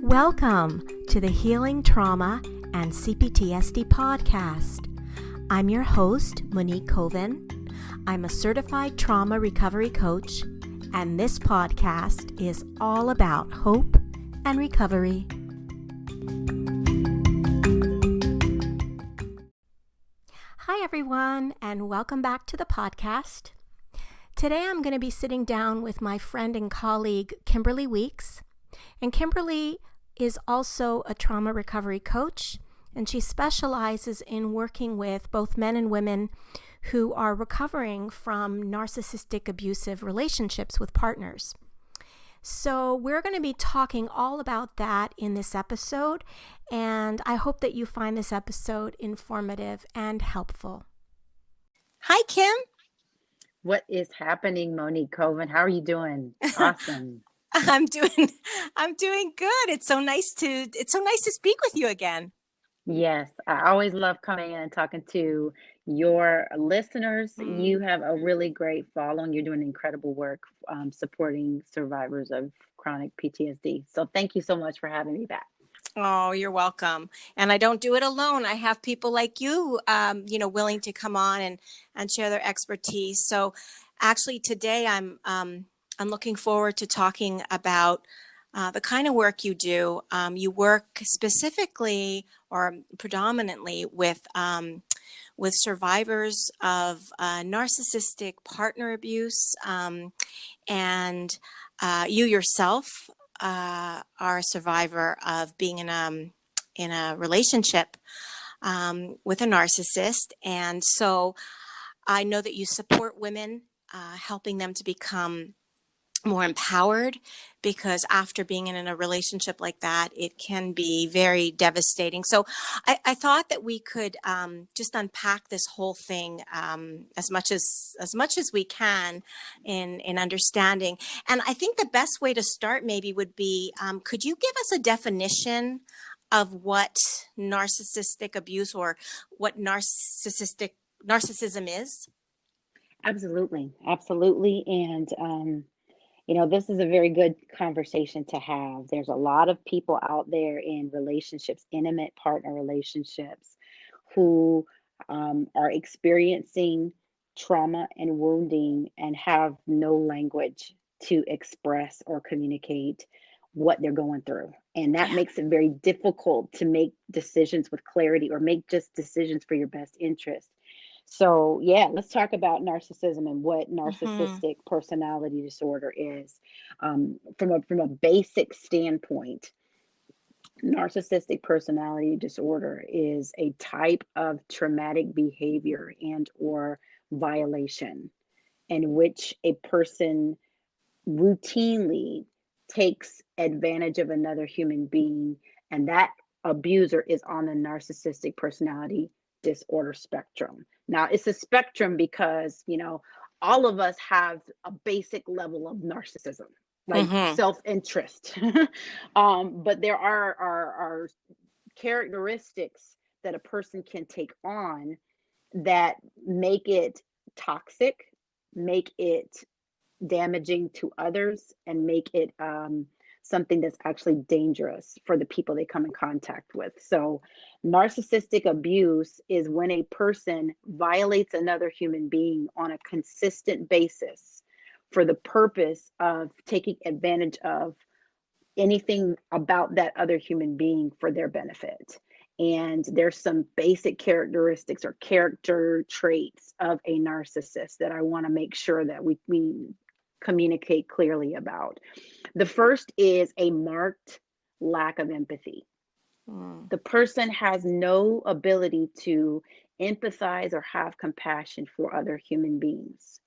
Welcome to the Healing Trauma and CPTSD podcast. I'm your host, Monique Coven. I'm a certified trauma recovery coach, and this podcast is all about hope and recovery. Hi, everyone, and welcome back to the podcast. Today, I'm going to be sitting down with my friend and colleague, Kimberly Weeks. And Kimberly is also a trauma recovery coach, and she specializes in working with both men and women who are recovering from narcissistic abusive relationships with partners. So we're going to be talking all about that in this episode, and I hope that you find this episode informative and helpful. Hi, Kim. What is happening, Monique Coven? How are you doing? Awesome. I'm doing good. It's so nice to speak with you again. Yes, I always love coming in and talking to your listeners. You have a really great following. You're doing incredible work supporting survivors of chronic PTSD. So thank you so much for having me back. Oh, you're welcome. And I don't do it alone. I have people like you, willing to come on and share their expertise. So actually today I'm looking forward to talking about the kind of work you do. You work specifically or predominantly with survivors of narcissistic partner abuse, and you yourself are a survivor of being in a relationship with a narcissist, and so I know that you support women, helping them to become more empowered, because after being in a relationship like that, it can be very devastating. So I thought that we could just unpack this whole thing as much as we can in understanding. And I think the best way to start maybe would be, could you give us a definition of what narcissistic abuse or what narcissism is? Absolutely. And this is a very good conversation to have. There's a lot of people out there in relationships, intimate partner relationships, who are experiencing trauma and wounding and have no language to express or communicate what they're going through. And that makes it very difficult to make decisions with clarity or make just decisions for your best interest. So, let's talk about narcissism and what narcissistic personality disorder is. From a basic standpoint, narcissistic personality disorder is a type of traumatic behavior and or violation in which a person routinely takes advantage of another human being, and that abuser is on the narcissistic personality disorder spectrum. Now, it's a spectrum because, all of us have a basic level of narcissism, like self-interest. But there are characteristics that a person can take on that make it toxic, make it damaging to others, and make it something that's actually dangerous for the people they come in contact with. So narcissistic abuse is when a person violates another human being on a consistent basis for the purpose of taking advantage of anything about that other human being for their benefit. And there's some basic characteristics or character traits of a narcissist that I want to make sure that we communicate clearly about. The first is a marked lack of empathy. The person has no ability to empathize or have compassion for other human beings.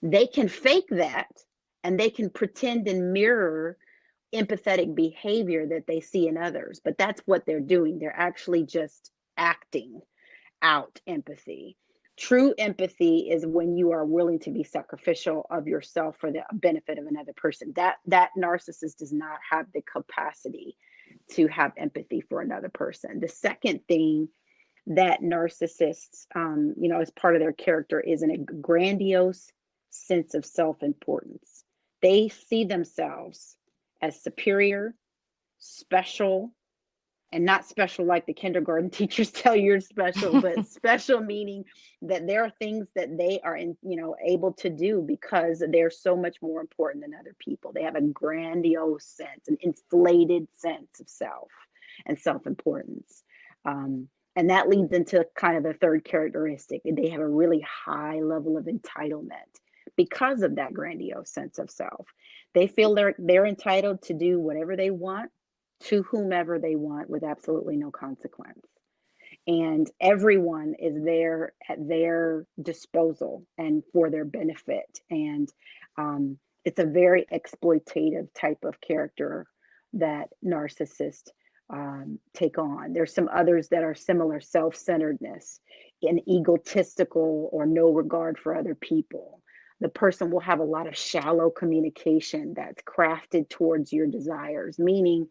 They can fake that, and they can pretend and mirror empathetic behavior that they see in others, but that's what they're doing. They're actually just acting out empathy. True empathy is when you are willing to be sacrificial of yourself for the benefit of another person. That narcissist does not have the capacity to have empathy for another person. The second thing that narcissists, as part of their character is a grandiose sense of self-importance. They see themselves as superior, special, and not special like the kindergarten teachers tell you you're special, but special meaning that there are things that they are able to do because they're so much more important than other people. They have a grandiose sense, an inflated sense of self and self-importance. And that leads into kind of the third characteristic. They have a really high level of entitlement because of that grandiose sense of self. They feel they're entitled to do whatever they want to whomever they want with absolutely no consequence. And everyone is there at their disposal and for their benefit. And it's a very exploitative type of character that narcissists take on. There's some others that are similar: self-centeredness, an egotistical or no regard for other people. The person will have a lot of shallow communication that's crafted towards your desires, meaning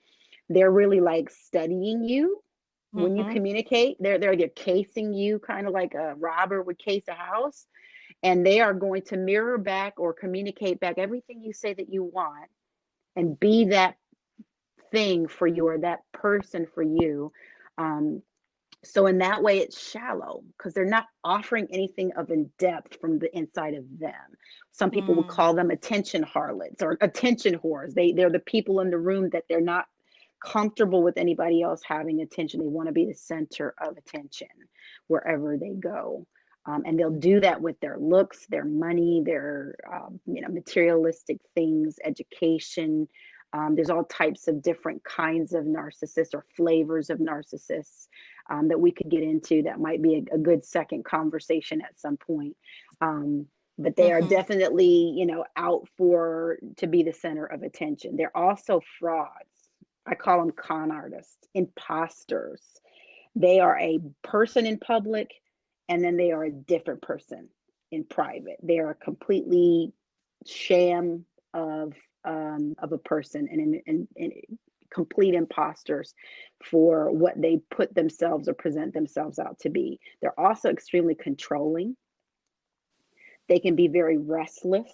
they're really like studying you when you Mm-hmm. communicate. They're casing you, kind of like a robber would case a house, and they are going to mirror back or communicate back everything you say that you want, and be that thing for you or that person for you. So in that way, it's shallow because they're not offering anything of in depth from the inside of them. Some people would Mm. call them attention harlots or attention whores. They're the people in the room that they're not comfortable with anybody else having attention. They want to be the center of attention wherever they go. And they'll do that with their looks, their money, their materialistic things, education. There's all types of different kinds of narcissists or flavors of narcissists that we could get into. That might be a good second conversation at some point. But they are Mm-hmm. definitely, out for to be the center of attention. They're also frauds. I call them con artists, imposters. They are a person in public, and then they are a different person in private. They are a completely sham of a person, and complete imposters for what they put themselves or present themselves out to be. They're also extremely controlling. They can be very restless,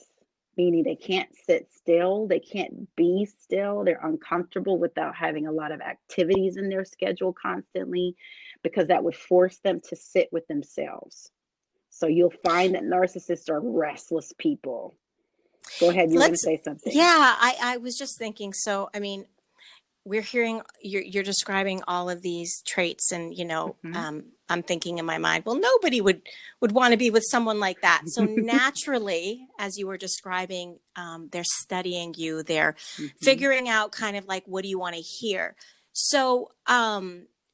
meaning they can't sit still, they can't be still, they're uncomfortable without having a lot of activities in their schedule constantly, because that would force them to sit with themselves. So you'll find that narcissists are restless people. Go ahead, you were going to Let's, say something. yeah, I was just thinking, so, I mean, we're hearing you're describing all of these traits, and Mhm. I'm thinking in my mind, well, nobody would want to be with someone like that. So naturally, as you were describing, they're studying you, they're Mhm. figuring out kind of like, what do you want to hear? So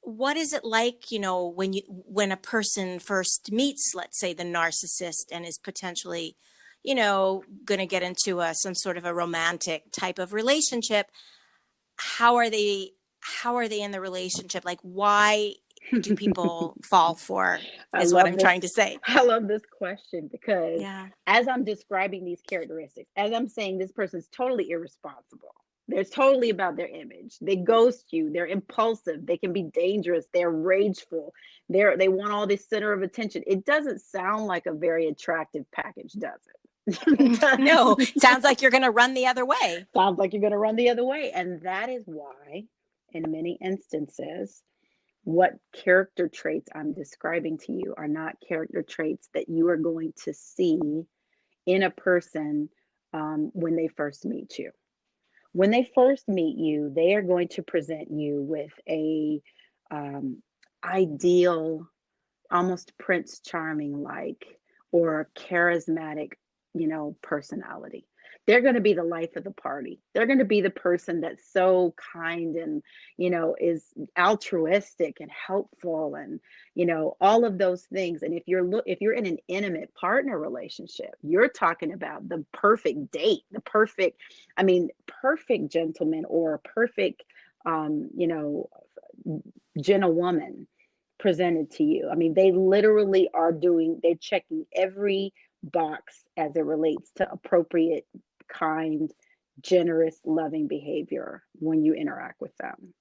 what is it like, when a person first meets, let's say, the narcissist, and is potentially going to get into some sort of a romantic type of relationship? how are they how are they in the relationship? Like, why do people fall for, I is what love I'm this. trying to say. I love this question because Yeah. as I'm describing these characteristics, as I'm saying this person's totally irresponsible. They're totally about their image. They ghost you. They're impulsive. They can be dangerous. They're rageful. They want all this center of attention. It doesn't sound like a very attractive package, does it? No, sounds like you're going to run the other way. Sounds like you're going to run the other way. And that is why, in many instances, what character traits I'm describing to you are not character traits that you are going to see in a person when they first meet you. When they first meet you, they are going to present you with a um, ideal, almost Prince Charming like, or charismatic, personality. They're going to be the life of the party. They're going to be the person that's so kind and, is altruistic and helpful, and, all of those things. And if you're in an intimate partner relationship, you're talking about the perfect date, the perfect, I mean, perfect gentleman or perfect, um, you know, gentlewoman presented to you. I mean, they literally they're checking every box as it relates to appropriate, kind, generous, loving behavior when you interact with them.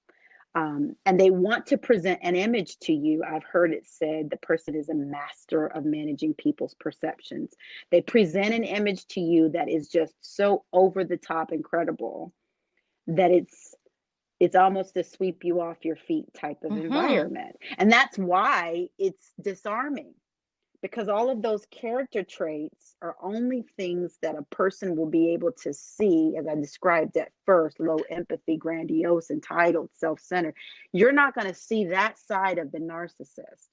And they want to present an image to you. I've heard it said the person is a master of managing people's perceptions. They present an image to you that is just so over the top incredible that it's It's almost a sweep you off your feet type of Mm-hmm. environment. And that's why it's disarming, because all of those character traits are only things that a person will be able to see, as I described at first: low empathy, grandiose, entitled, self-centered. You're not going to see that side of the narcissist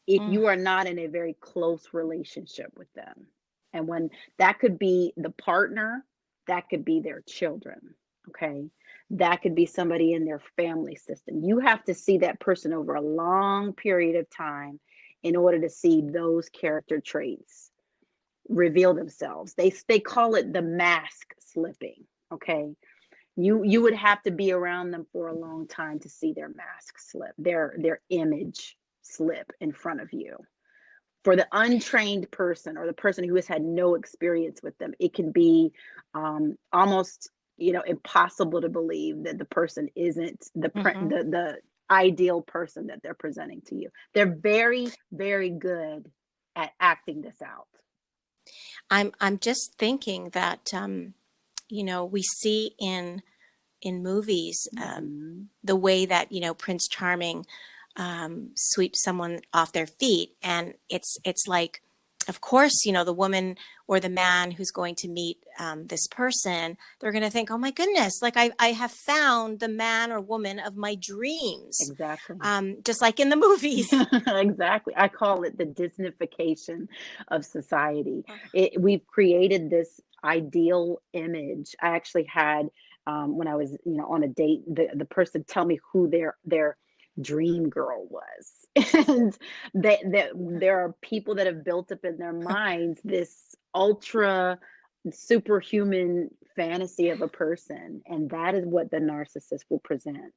if Mm. you are not in a very close relationship with them. And when that could be the partner, that could be their children, okay? That could be somebody in their family system. You have to see that person over a long period of time in order to see those character traits reveal themselves. They call it the mask slipping, okay? You would have to be around them for a long time to see their mask slip, their image slip in front of you. For the untrained person, or the person who has had no experience with them, it can be almost, impossible to believe that the person isn't Mm-hmm. the ideal person that they're presenting to you. They're very, very good at acting this out. I'm just thinking that we see in movies, Mm-hmm. the way that Prince Charming sweeps someone off their feet, and it's like, of course, the woman or the man who's going to meet this person, they're going to think, oh my goodness, like I have found the man or woman of my dreams, Exactly. just like in the movies. Exactly. I call it the Disneyfication of society. We've created this ideal image. I actually had, when I was, on a date, the person tell me who their dream girl was. And there are people that have built up in their minds this ultra superhuman fantasy of a person, and that is what the narcissist will present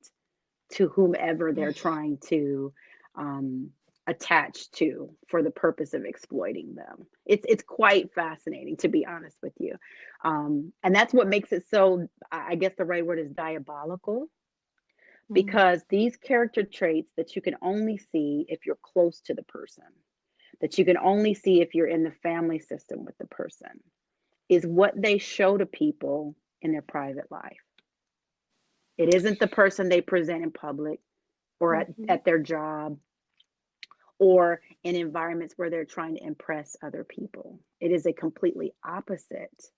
to whomever they're trying to um, attach to for the purpose of exploiting them. It's quite fascinating, to be honest with you, and that's what makes it so. I guess the right word is diabolical, Mm. because these character traits that you can only see if you're close to the person, that you can only see if you're in the family system with the person, is what they show to people in their private life. It isn't the person they present in public, or Mm-hmm. at their job, or in environments where they're trying to impress other people. It is a completely opposite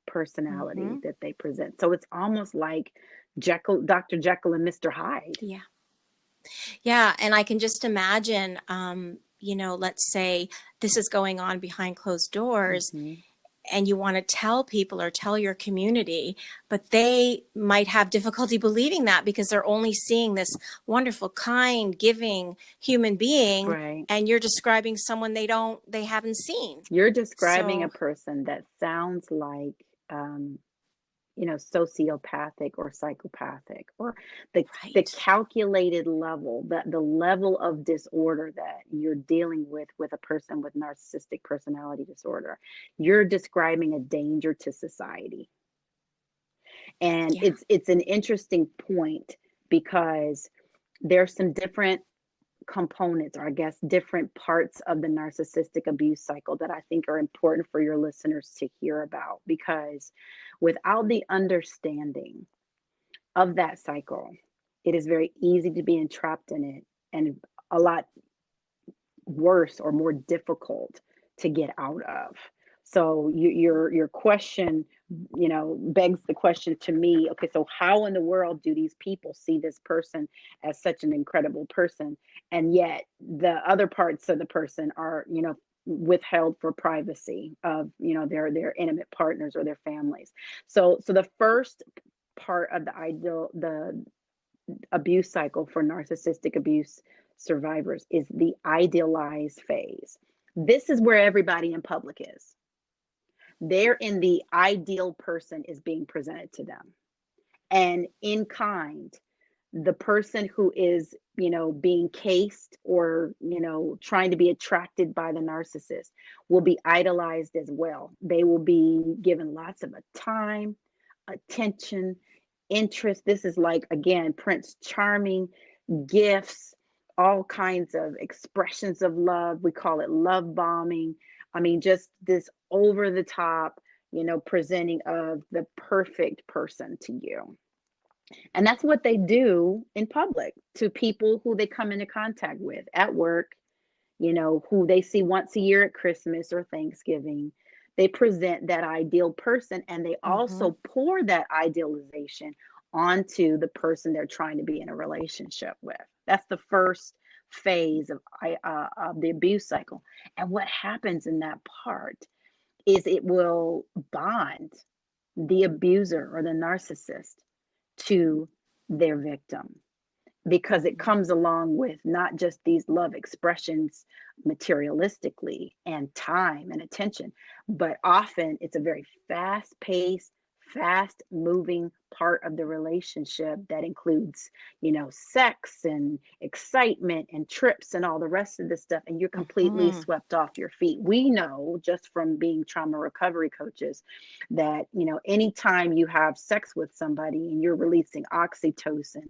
personality Mm-hmm. that they present. So it's almost like Dr. Jekyll and Mr. Hyde. Yeah. Yeah, and I can just imagine, let's say this is going on behind closed doors, Mm-hmm. and you want to tell people or tell your community, but they might have difficulty believing that because they're only seeing this wonderful, kind, giving human being, Right. and you're describing someone they haven't seen. You're describing a So, person that sounds like, um, sociopathic or psychopathic, or the right. calculated level, the level of disorder that you're dealing with a person with narcissistic personality disorder. You're describing a danger to society. And Yeah. it's an interesting point, because there's some different components, or I guess different parts of the narcissistic abuse cycle, that I think are important for your listeners to hear about, because without the understanding of that cycle, it is very easy to be entrapped in it, and a lot worse or more difficult to get out of. So your question, begs the question to me. Okay, so how in the world do these people see this person as such an incredible person, and yet the other parts of the person are, withheld for privacy of, their intimate partners or their families. So the first part of the abuse cycle for narcissistic abuse survivors is the idealized phase. This is where everybody in public is. They're in the ideal person is being presented to them. And in kind, the person who is, being cased, or, trying to be attracted by the narcissist, will be idolized as well. They will be given lots of time, attention, interest. This is like, again, Prince Charming, gifts, all kinds of expressions of love. We call it love bombing. I mean, just this over the top, presenting of the perfect person to you. And that's what they do in public to people who they come into contact with at work, who they see once a year at Christmas or Thanksgiving. They present that ideal person, and they Mm-hmm. also pour that idealization onto the person they're trying to be in a relationship with. That's the first phase of the abuse cycle. And what happens in that part is it will bond the abuser or the narcissist to their victim, because it Mm-hmm. comes along with not just these love expressions materialistically and time and attention, but often it's a very fast paced, fast moving part of the relationship that includes, sex and excitement and trips and all the rest of this stuff. And you're completely Mm-hmm. swept off your feet. We know just from being trauma recovery coaches that, anytime you have sex with somebody and you're releasing oxytocin,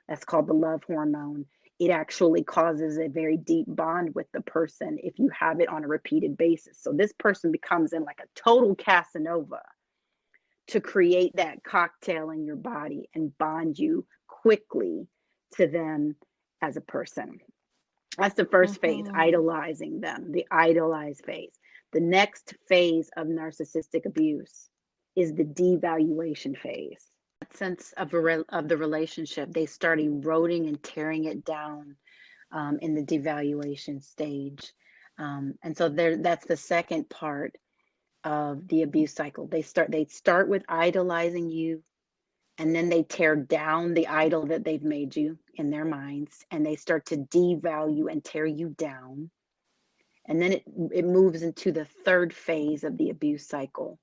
that's called the love hormone, it actually causes a very deep bond with the person if you have it on a repeated basis. So this person becomes in like a total Casanova to create that cocktail in your body and bond you quickly to them as a person. That's the first phase, Mm-hmm. idolizing them, the idolize phase. The next phase of narcissistic abuse is the devaluation phase. Sense of the relationship, they start eroding and tearing it down in the devaluation stage. And so that's the second part of the abuse cycle. They start with idolizing you, and then they tear down the idol that they've made you in their minds, and they start to devalue and tear you down. And then it moves into the third phase of the abuse cycle,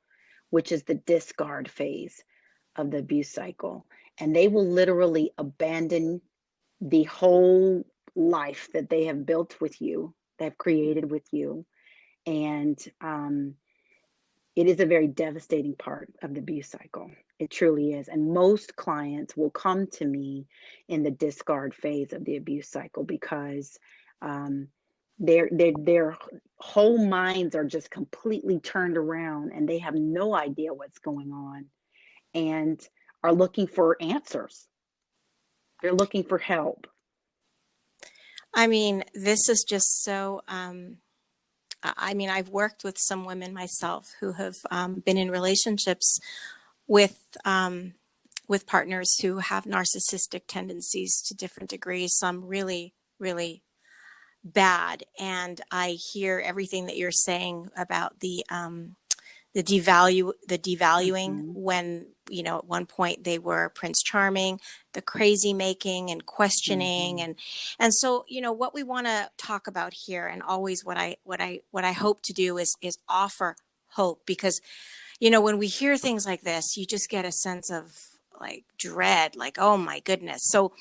which is the discard phase of the abuse cycle. And they will literally abandon the whole life that they have built with you, they've created with you. And it is a very devastating part of the abuse cycle. It truly is. And most clients will come to me in the discard phase of the abuse cycle because um, their whole minds are just completely turned around, and they have no idea what's going on, and are looking for answers. They're looking for help. I mean, this is just so. I mean, I've worked with some women myself who have been in relationships with with partners who have narcissistic tendencies to different degrees. Some really, really bad, and I hear everything that you're saying about the devaluing Mm-hmm. when, at one point they were Prince Charming, the crazy making and questioning, Mm-hmm. and so, what we want to talk about here, and always what I hope to do is offer hope, because when we hear things like this, you just get a sense of like dread, like, oh my goodness. So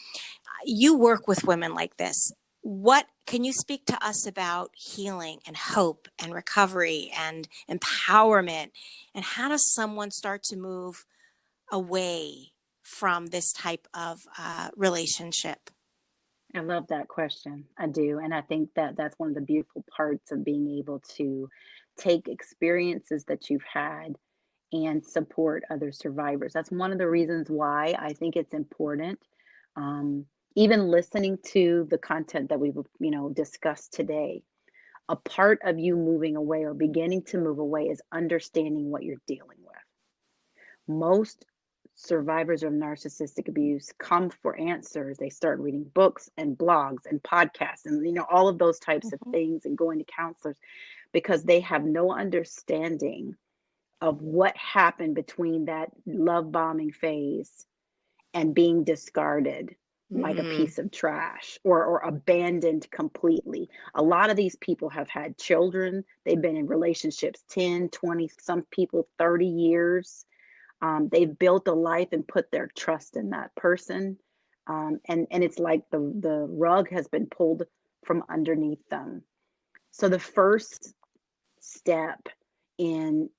you work with women like this. What can you speak to us about healing and hope and recovery and empowerment? And how does someone start to move away from this type of relationship? I love that question. I do. And I think that that's one of the beautiful parts of being able to take experiences that you've had and support other survivors. That's one of the reasons why I think it's important. Um, Even listening to the content that we've, discussed today, a part of you moving away or beginning to move away is understanding what you're dealing with. Most survivors of narcissistic abuse come for answers. They start reading books and blogs and podcasts and all of those types of Mm-hmm. things, and going to counselors because they have no understanding of what happened between that love bombing phase and being discarded like a Mm-hmm. piece of trash, or abandoned completely. A lot of these people have had children. They've been in relationships 10, 20, some people 30 years. They've built a life and put their trust in that person. And it's like the rug has been pulled from underneath them. So the first step in,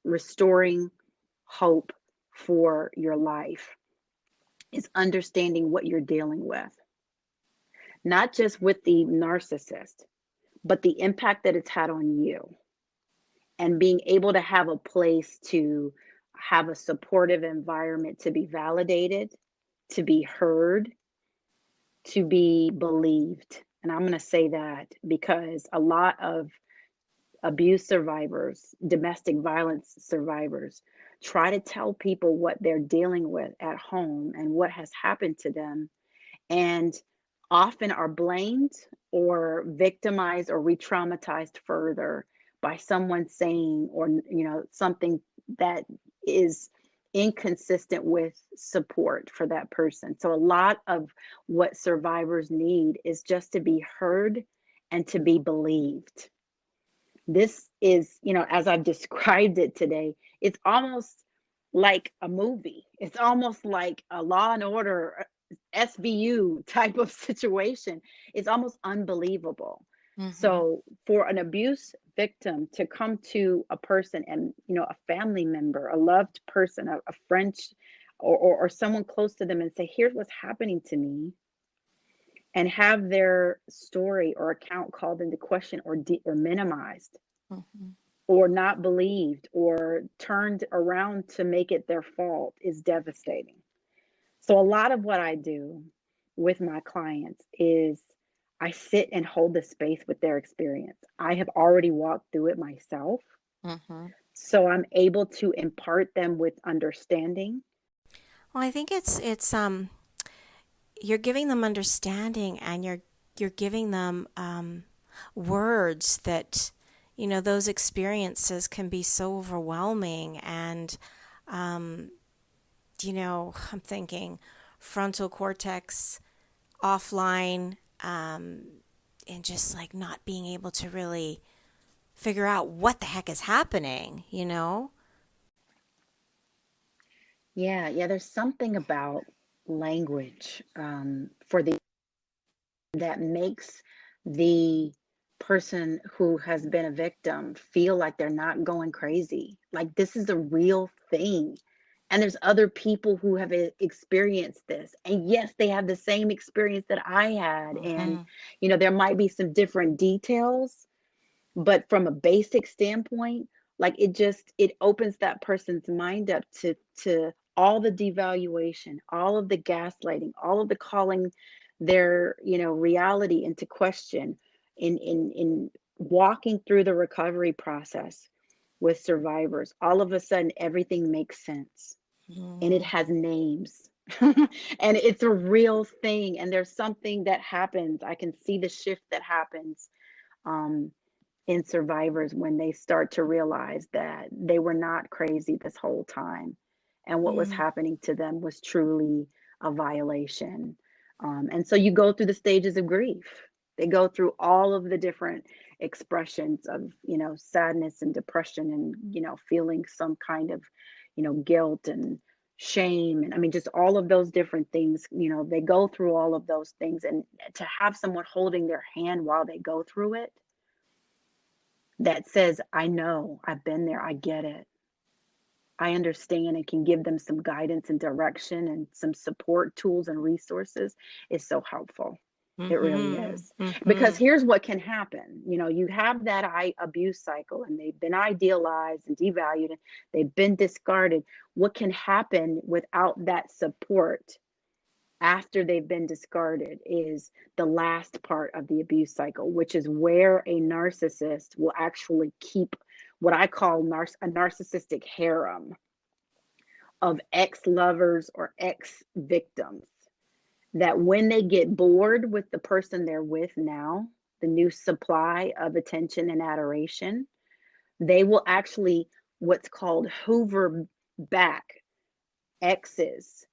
restoring hope for your life is understanding what you're dealing with, not just with the narcissist, but the impact that it's had on you, and being able to have a place to have a supportive environment to be validated, to be heard, to be believed. And I'm going to say that because a lot of abuse survivors, domestic violence survivors, try to tell people what they're dealing with at home and what has happened to them, and often are blamed or victimized or re-traumatized further by someone saying, or something that is inconsistent with support for that person. So a lot of what survivors need is just to be heard and to be believed. This is, as I've described it today, it's almost like a movie. It's almost like a Law and Order SVU type of situation. It's almost unbelievable. Mm-hmm. So for an abuse victim to come to a person, and a family member, a loved person, a friend, or someone close to them, and say, here's what's happening to me, and have their story or account called into question, or minimized, Mm-hmm. or not believed, or turned around to make it their fault, is devastating. So a lot of what I do with my clients is I sit and hold the space with their experience. I have already walked through it myself, Mm-hmm. so I'm able to impart them with understanding. Well, I think it's you're giving them understanding, and you're giving them words that, those experiences can be so overwhelming. And I'm thinking frontal cortex offline, and just like not being able to really figure out what the heck is happening. Yeah, there's something about language, for the that makes the person who has been a victim feel like they're not going crazy. Like, this is a real thing. And there's other people who have experienced this. And yes, they have the same experience that I had. And, Mm-hmm. there might be some different details, but from a basic standpoint, like, it opens that person's mind up to all the devaluation, all of the gaslighting, all of the calling their reality into question, in walking through the recovery process with survivors. All of a sudden everything makes sense, and it Mm-hmm. has names. And it's a real thing, and there's something that happens. I can see the shift that happens, um, in survivors when they start to realize that they were not crazy this whole time, and what was Mm-hmm. happening to them was truly a violation. And so you go through the stages of grief. They go through all of the different expressions of, sadness and depression, and, feeling some kind of, guilt and shame. And I mean, just all of those different things, they go through all of those things. And to have someone holding their hand while they go through it, that says, I know, I've been there, I get it, I understand, and can give them some guidance and direction and some support tools and resources, is so helpful. It really Mm-hmm. is. Because Mm-hmm. here's what can happen. You have that abuse cycle, and they've been idealized and devalued, and they've been discarded. What can happen without that support after they've been discarded is the last part of the abuse cycle, which is where a narcissist will actually keep what I call a narcissistic harem of ex-lovers or ex-victims, that when they get bored with the person they're with now, the new supply of attention and adoration, they will actually, what's called, hoover back exes,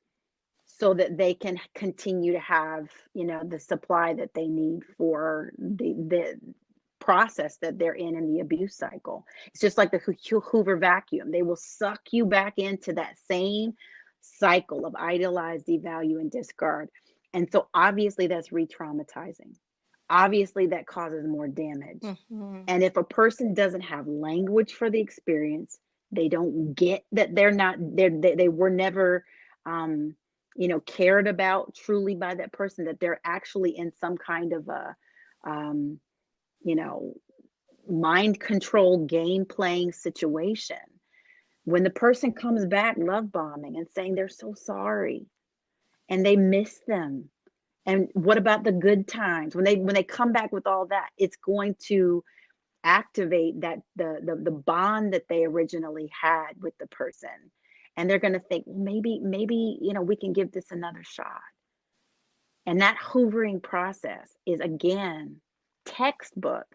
so that they can continue to have, the supply that they need for the process that they're in the abuse cycle. It's just like the Hoover vacuum. They will suck you back into that same cycle of idolize, devalue, and discard. And so obviously that's re-traumatizing. Obviously that causes more damage. Mm-hmm. And if a person doesn't have language for the experience, they don't get that they're not, they were never, cared about truly by that person, that they're actually in some kind of a, um, you know, mind control game playing situation, When the person comes back love bombing and saying they're so sorry and they miss them, and what about the good times? When they come back with all that, it's going to activate that the bond that they originally had with the person. And they're going to think, well, maybe, we can give this another shot. And that hoovering process is, again, textbook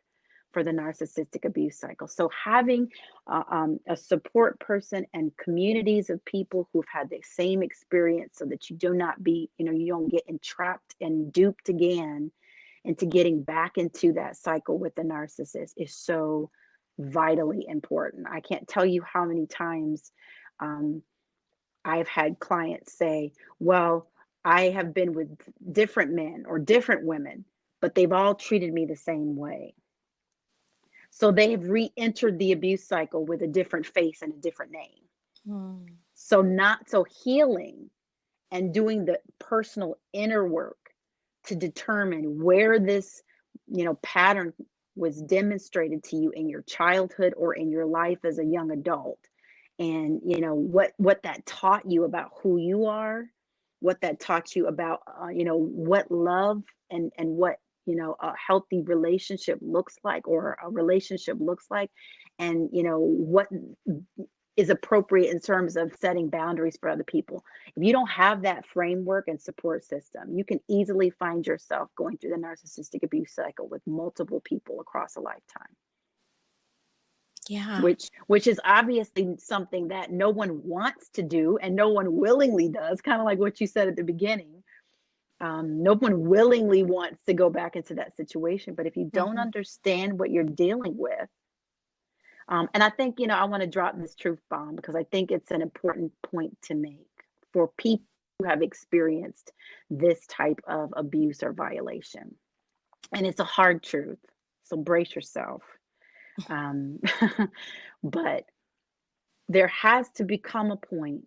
for the narcissistic abuse cycle. So having a support person and communities of people who've had the same experience, so that you do not be, you don't get entrapped and duped again into getting back into that cycle with the narcissist, is so vitally important. I can't tell you how many times I've had clients say, well, I have been with different men or different women, but they've all treated me the same way. So they have re-entered the abuse cycle with a different face and a different name. So healing and doing the personal inner work to determine where this, pattern was demonstrated to you in your childhood or in your life as a young adult. And, what that taught you about who you are, what that taught you about, what love and what, a healthy relationship looks like, or a relationship looks like, and, what is appropriate in terms of setting boundaries for other people. If you don't have that framework and support system, you can easily find yourself going through the narcissistic abuse cycle with multiple people across a lifetime. Yeah. Which is obviously something that no one wants to do and no one willingly does, kind of like what you said at the beginning. No one willingly wants to go back into that situation. But if you don't understand what you're dealing with, and I think, I want to drop this truth bomb because I think it's an important point to make for people who have experienced this type of abuse or violation. And it's a hard truth, so brace yourself. But there has to become a point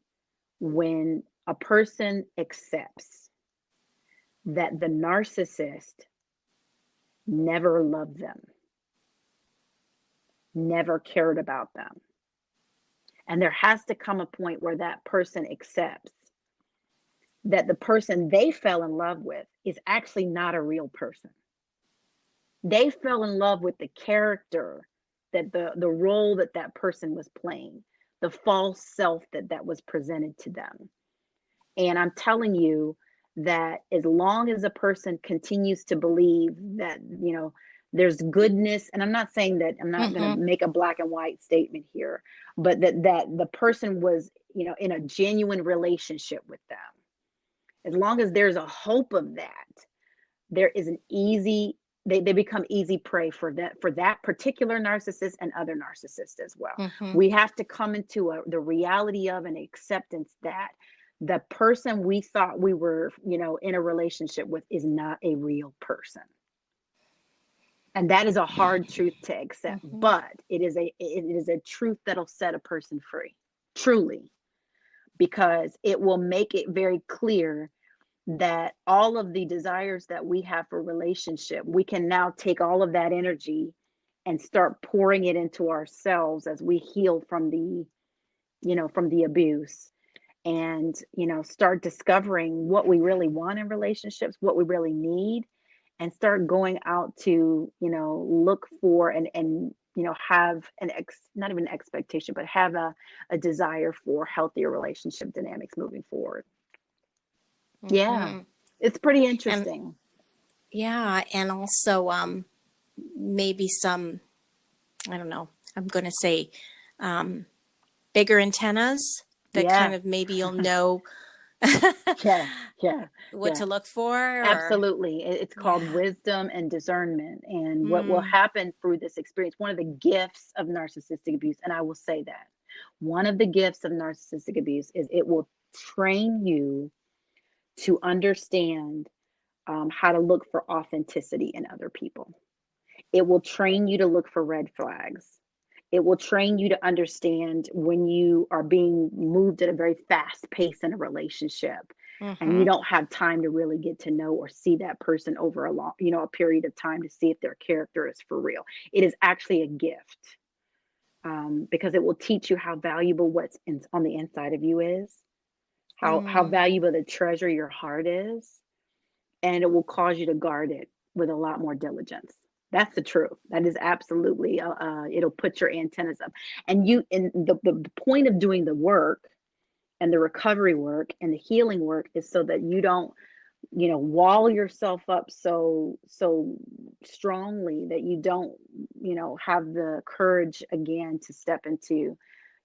when a person accepts that the narcissist never loved them, never cared about them. And there has to come a point where that person accepts that the person they fell in love with is actually not a real person. They fell in love with the character, that the role that person was playing, the false self that was presented to them. And I'm telling you that as long as a person continues to believe that, there's goodness, and I'm not saying that, I'm not going to make a black and white statement here, but that the person was, in a genuine relationship with them. As long as there's a hope of that, there is an easy, they become easy prey for that particular narcissist and other narcissists as well. We have to come into the reality of an acceptance that the person we thought we were, in a relationship with is not a real person. And that is a hard truth to accept, but it is a truth that'll set a person free, truly, because it will make it very clear that all of the desires that we have for relationship, we can now take all of that energy and start pouring it into ourselves as we heal from the abuse, and, start discovering what we really want in relationships, what we really need, and start going out to, look for and have not even an expectation, but have a desire for healthier relationship dynamics moving forward. Yeah, it's pretty interesting. And also maybe some, I don't know, I'm going to say bigger antennas that kind of, maybe you'll know what to look for. Absolutely. It's called wisdom and discernment. And what will happen through this experience, one of the gifts of narcissistic abuse, and I will say that one of the gifts of narcissistic abuse is it will train you to understand how to look for authenticity in other people. It will train you to look for red flags. It will train you to understand when you are being moved at a very fast pace in a relationship, and you don't have time to really get to know or see that person over a period of time to see if their character is for real. It is actually a gift. because it will teach you how valuable on the inside of you is, how Mm, valuable the treasure your heart is, and it will cause you to guard it with a lot more diligence. That's the truth. That is absolutely, it'll put your antennas up. And the point of doing the work and the recovery work and the healing work is so that you don't, wall yourself up so strongly that you don't, have the courage again to step into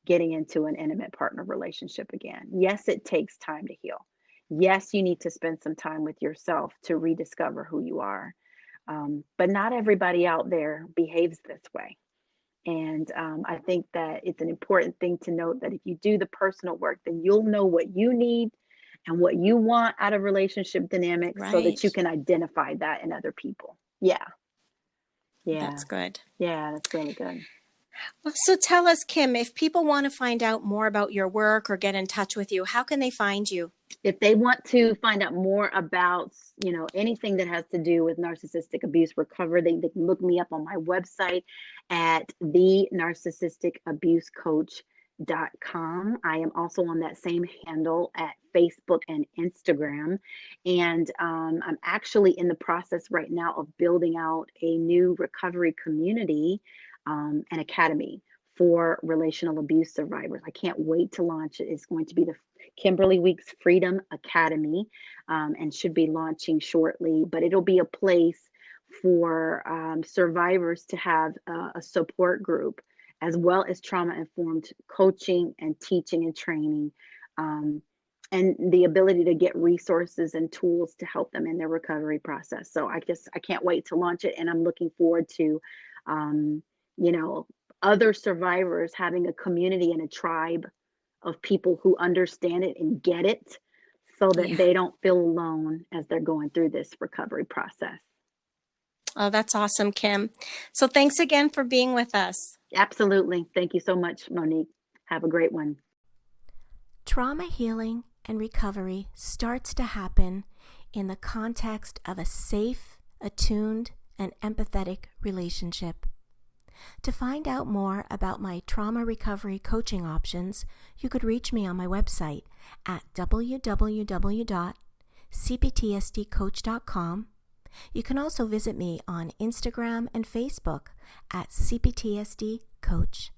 getting into an intimate partner relationship again. Yes, it takes time to heal. Yes, you need to spend some time with yourself to rediscover who you are. But not everybody out there behaves this way. And I think that it's an important thing to note that if you do the personal work, then you'll know what you need and what you want out of relationship dynamics so that you right. can identify that in other people. Yeah, yeah, That's good. yeah, that's really good. Well, so tell us, Kim, if people want to find out more about your work or get in touch with you, how can they find you? If they want to find out more about, anything that has to do with narcissistic abuse recovery, they can look me up on my website at thenarcissisticabusecoach.com. I am also on that same handle at Facebook and Instagram. And I'm actually in the process right now of building out a new recovery community, an academy for relational abuse survivors. I can't wait to launch it. It's going to be the Kimberly Weeks Freedom Academy, and should be launching shortly. But it'll be a place for survivors to have a support group, as well as trauma informed coaching and teaching and training, um, and the ability to get resources and tools to help them in their recovery process. So I can't wait to launch it, and I'm looking forward to, um, you know, other survivors having a community and a tribe of people who understand it and get it so that Yeah. they don't feel alone as they're going through this recovery process. Oh, that's awesome, Kim. So thanks again for being with us. Absolutely. Thank you so much, Monique. Have a great one. Trauma healing and recovery starts to happen in the context of a safe, attuned, and empathetic relationship. To find out more about my trauma recovery coaching options, you could reach me on my website at www.cptsdcoach.com. You can also visit me on Instagram and Facebook at cptsdcoach.